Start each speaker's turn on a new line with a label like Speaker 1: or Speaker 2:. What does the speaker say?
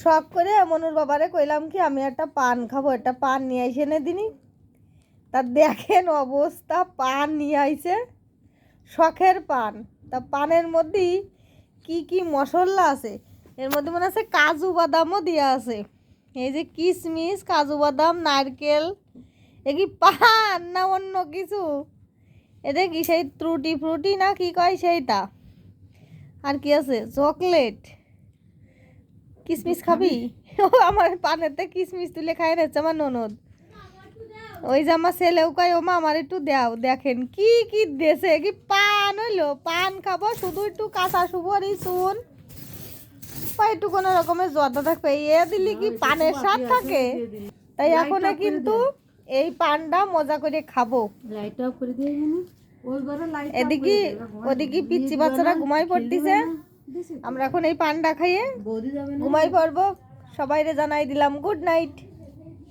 Speaker 1: শখ করে মনুর বাবারে কইলাম কি আমি একটা পান খাবো, একটা পান নিয়ে আইসে এনে দিনি। তা দেখেন অবস্থা, পান নিয়ে আইছে, শখের পান। তা পানের মধ্যে কি কি মশলা আছে, এর মধ্যে মনে আছে কাজু বাদামও দেওয়া আছে। এই যে কিশমিশ, কাজু বাদাম, নারকেল, এ কি পান না অন্য কিছু? এটা কি সেই ত্রুটি ফ্রুটি না কি কয় সেইটা? আর কি আছে? চকলেট। কিশমিশ খাবি? ও আমার পানেতে কিশমিশ তুলে খাই নিচ্ছে আমার ননদ। ওই যে আমার ছেলেও কয় ও মা আমার একটু দাও। দেখেন কি কি দেশে, কি পান হইলো, পান খাবো শুধু একটু কাঁচা সুপারি চুন বা একটু কোনো রকমের জর্দা থাকবে, এ দিলি কি পানের স্বাদ থাকে? তাই এখন কিন্তু এই পানটা মজা করে খাবো। এদিকে ওদিকে পিচ্চি বাচ্চারা ঘুমাই পড়তেছে, আমরা এখন এই পানটা খাইয়ে ঘুমাই পড়বো। সবাইরে জানাই দিলাম গুড নাইট।